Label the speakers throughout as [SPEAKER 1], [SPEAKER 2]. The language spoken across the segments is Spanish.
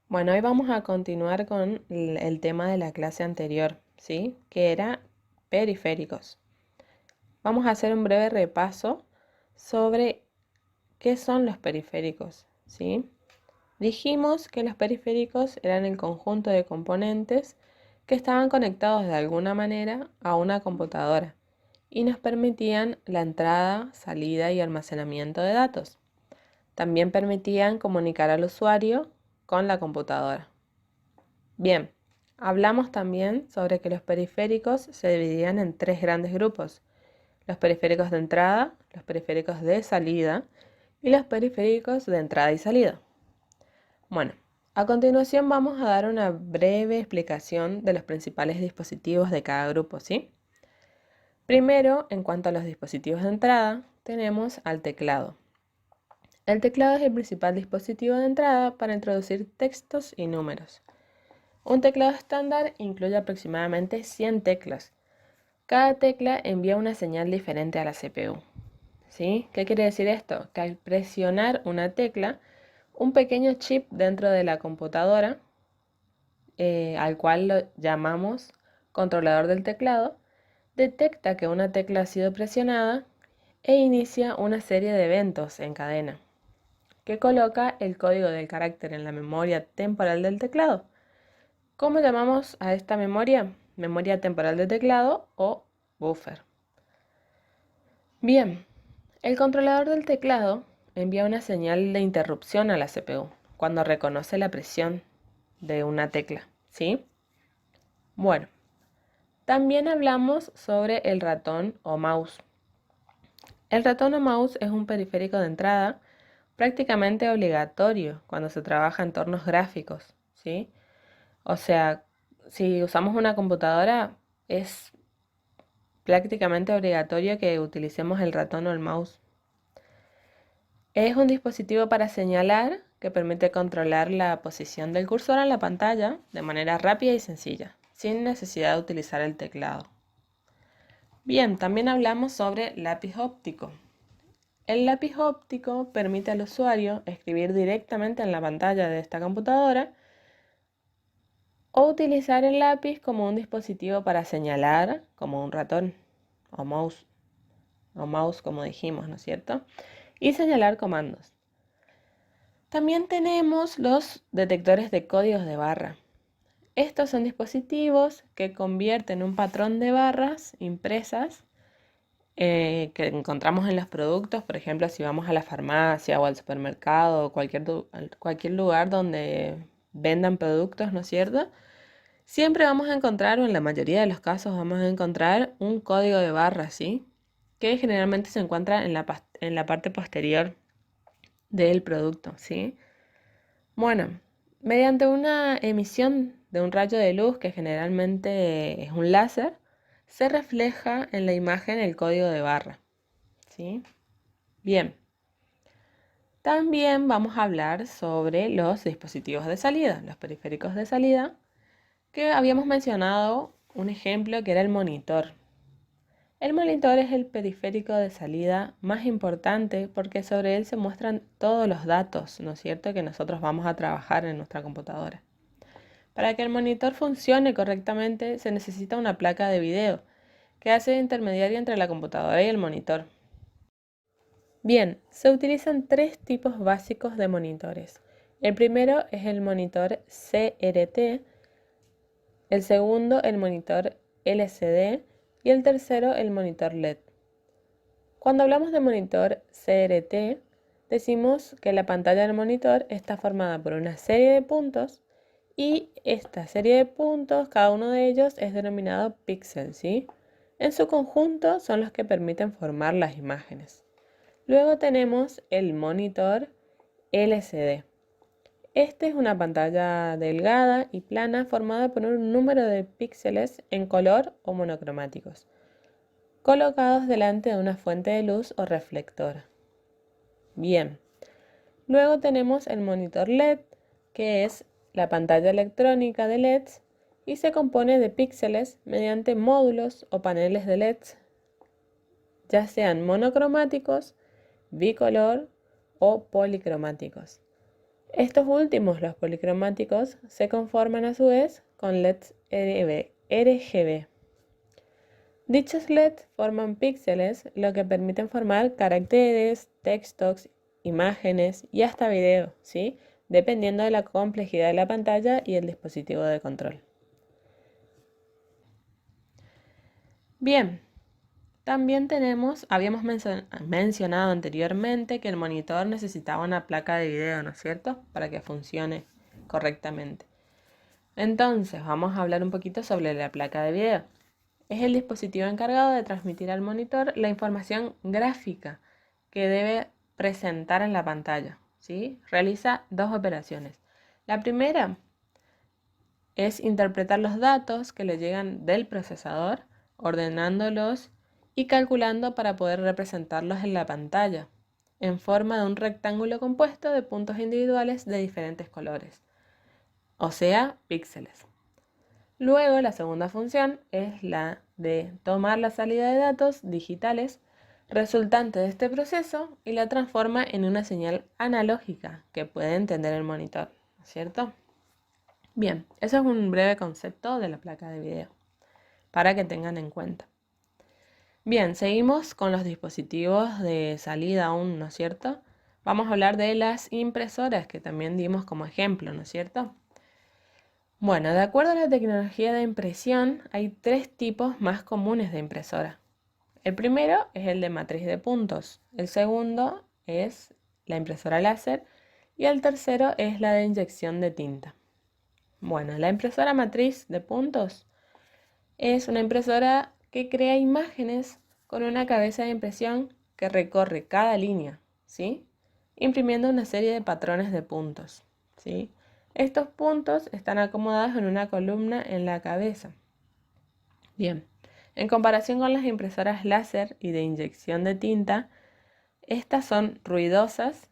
[SPEAKER 1] Bueno, hoy vamos a continuar con el tema de la clase anterior, ¿sí? Que era periféricos. Vamos a hacer un breve repaso sobre qué son los periféricos, ¿sí? Dijimos que los periféricos eran el conjunto de componentes que estaban conectados de alguna manera a una computadora y nos permitían la entrada, salida y almacenamiento de datos. También permitían comunicar al usuario con la computadora. Bien, hablamos también sobre que los periféricos se dividían en tres grandes grupos: los periféricos de entrada, los periféricos de salida y los periféricos de entrada y salida. Bueno, a continuación vamos a dar una breve explicación de los principales dispositivos de cada grupo, ¿sí? Primero, en cuanto a los dispositivos de entrada, tenemos al teclado. El teclado es el principal dispositivo de entrada para introducir textos y números. Un teclado estándar incluye aproximadamente 100 teclas. Cada tecla envía una señal diferente a la CPU. ¿Sí? ¿Qué quiere decir esto? Que al presionar una tecla, un pequeño chip dentro de la computadora, al cual lo llamamos controlador del teclado, detecta que una tecla ha sido presionada e inicia una serie de eventos en cadena, que coloca el código del carácter en la memoria temporal del teclado. ¿Cómo llamamos a esta memoria? Memoria temporal de teclado o buffer. Bien, el controlador del teclado envía una señal de interrupción a la CPU cuando reconoce la presión de una tecla, ¿sí? Bueno, también hablamos sobre el ratón o mouse. El ratón o mouse es un periférico de entrada prácticamente obligatorio cuando se trabaja en entornos gráficos, ¿sí? O sea, si usamos una computadora, es prácticamente obligatorio que utilicemos el ratón o el mouse. Es un dispositivo para señalar que permite controlar la posición del cursor en la pantalla de manera rápida y sencilla, sin necesidad de utilizar el teclado. Bien, también hablamos sobre lápiz óptico. El lápiz óptico permite al usuario escribir directamente en la pantalla de esta computadora o utilizar el lápiz como un dispositivo para señalar, como un ratón o mouse como dijimos, ¿no es cierto? Y señalar comandos. También tenemos los detectores de códigos de barra. Estos son dispositivos que convierten un patrón de barras impresas que encontramos en los productos. Por ejemplo, si vamos a la farmacia o al supermercado o cualquier lugar donde vendan productos, ¿no es cierto? Siempre vamos a encontrar, o en la mayoría de los casos vamos a encontrar un código de barra, ¿sí? Que generalmente se encuentra en la parte posterior del producto, ¿sí? Bueno, mediante una emisión de un rayo de luz, que generalmente es un láser, se refleja en la imagen el código de barra, ¿sí? Bien, también vamos a hablar sobre los dispositivos de salida, los periféricos de salida, que habíamos mencionado un ejemplo que era el monitor. El monitor es el periférico de salida más importante porque sobre él se muestran todos los datos, ¿no es cierto?, que nosotros vamos a trabajar en nuestra computadora. Para que el monitor funcione correctamente se necesita una placa de video que hace de intermediario entre la computadora y el monitor. Bien, se utilizan tres tipos básicos de monitores. El primero es el monitor CRT, el segundo el monitor LCD y el tercero el monitor LED. Cuando hablamos de monitor CRT, decimos que la pantalla del monitor está formada por una serie de puntos y esta serie de puntos, cada uno de ellos es denominado píxel, ¿sí? En su conjunto son los que permiten formar las imágenes. Luego tenemos el monitor LCD. Este es una pantalla delgada y plana formada por un número de píxeles en color o monocromáticos, colocados delante de una fuente de luz o reflector. Bien, luego tenemos el monitor LED, que es la pantalla electrónica de LEDs y se compone de píxeles mediante módulos o paneles de LEDs, ya sean monocromáticos, bicolor o policromáticos. Estos últimos, los policromáticos, se conforman a su vez con LEDs RGB. Dichos LEDs forman píxeles, lo que permiten formar caracteres, textos, imágenes y hasta video, ¿sí? Dependiendo de la complejidad de la pantalla y el dispositivo de control. Bien, también habíamos mencionado anteriormente que el monitor necesitaba una placa de video, ¿no es cierto? Para que funcione correctamente. Entonces, vamos a hablar un poquito sobre la placa de video. Es el dispositivo encargado de transmitir al monitor la información gráfica que debe presentar en la pantalla, ¿sí? Realiza dos operaciones. La primera es interpretar los datos que le llegan del procesador, ordenándolos y calculando para poder representarlos en la pantalla, en forma de un rectángulo compuesto de puntos individuales de diferentes colores, o sea, píxeles. Luego, la segunda función es la de tomar la salida de datos digitales resultante de este proceso y la transforma en una señal analógica que puede entender el monitor, ¿cierto? Bien, eso es un breve concepto de la placa de video, para que tengan en cuenta. Bien, seguimos con los dispositivos de salida aún, ¿no es cierto? Vamos a hablar de las impresoras, que también dimos como ejemplo, ¿no es cierto? Bueno, de acuerdo a la tecnología de impresión, hay tres tipos más comunes de impresora. El primero es el de matriz de puntos, el segundo es la impresora láser y el tercero es la de inyección de tinta. Bueno, la impresora matriz de puntos es una impresora que crea imágenes con una cabeza de impresión que recorre cada línea, ¿sí? Imprimiendo una serie de patrones de puntos, ¿sí? Estos puntos están acomodados en una columna en la cabeza. Bien, en comparación con las impresoras láser y de inyección de tinta, estas son ruidosas,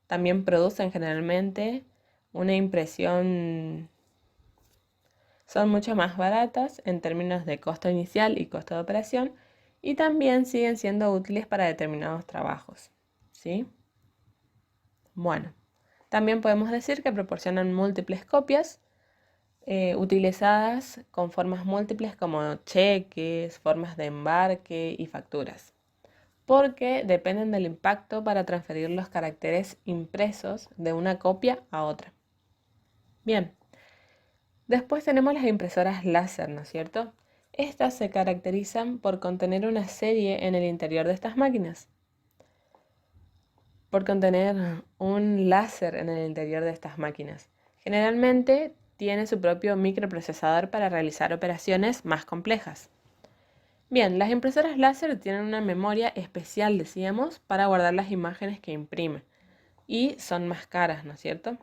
[SPEAKER 1] también producen generalmente una impresión, son mucho más baratas en términos de costo inicial y costo de operación y también siguen siendo útiles para determinados trabajos, ¿sí? Bueno, también podemos decir que proporcionan múltiples copias utilizadas con formas múltiples como cheques, formas de embarque y facturas, porque dependen del impacto para transferir los caracteres impresos de una copia a otra. Bien, después tenemos las impresoras láser, ¿no es cierto? Estas se caracterizan por contener una serie en el interior de estas máquinas, por contener un láser en el interior de estas máquinas. Generalmente tiene su propio microprocesador para realizar operaciones más complejas. Bien, las impresoras láser tienen una memoria especial, decíamos, para guardar las imágenes que imprime y son más caras, ¿no es cierto?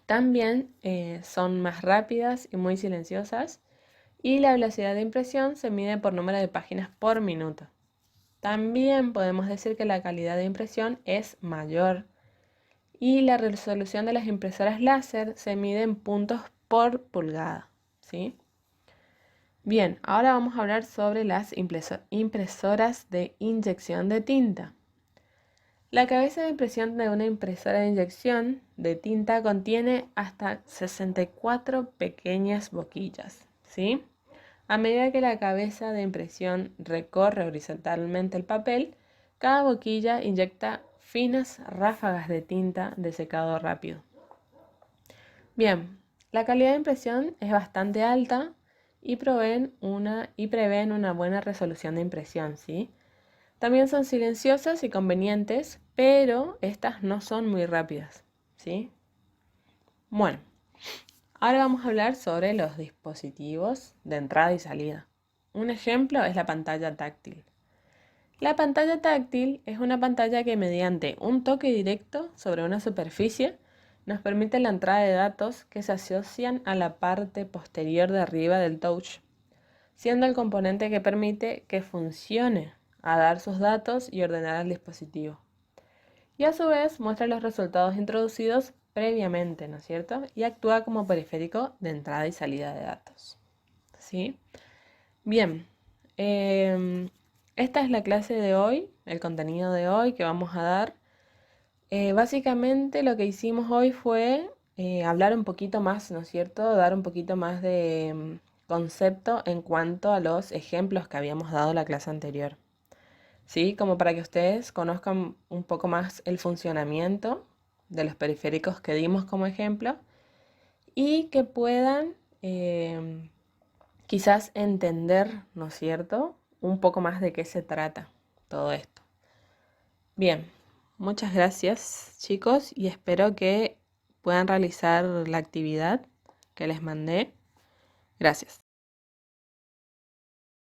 [SPEAKER 1] También son más rápidas y muy silenciosas y la velocidad de impresión se mide por número de páginas por minuto. También podemos decir que la calidad de impresión es mayor y la resolución de las impresoras láser se mide en puntos por pulgada, ¿sí? Bien, ahora vamos a hablar sobre las impresoras de inyección de tinta. La cabeza de impresión de una impresora de inyección de tinta contiene hasta 64 pequeñas boquillas, ¿sí? A medida que la cabeza de impresión recorre horizontalmente el papel, cada boquilla inyecta finas ráfagas de tinta de secado rápido. Bien, la calidad de impresión es bastante alta y prevén una buena resolución de impresión, ¿sí? También son silenciosas y convenientes, pero estas no son muy rápidas, ¿sí? Bueno, ahora vamos a hablar sobre los dispositivos de entrada y salida. Un ejemplo es la pantalla táctil. La pantalla táctil es una pantalla que mediante un toque directo sobre una superficie nos permite la entrada de datos que se asocian a la parte posterior de arriba del touch, siendo el componente que permite que funcione a dar sus datos y ordenar al dispositivo. Y a su vez muestra los resultados introducidos previamente, ¿no es cierto? Y actúa como periférico de entrada y salida de datos. ¿Sí? Bien, esta es la clase de hoy, el contenido de hoy que vamos a dar. Básicamente lo que hicimos hoy fue hablar un poquito más, ¿no es cierto? Dar un poquito más de concepto en cuanto a los ejemplos que habíamos dado la clase anterior. ¿Sí? Como para que ustedes conozcan un poco más el funcionamiento de los periféricos que dimos como ejemplo y que puedan quizás entender, ¿no es cierto? Un poco más de qué se trata todo esto. Bien, muchas gracias chicos y espero que puedan realizar la actividad que les mandé. Gracias.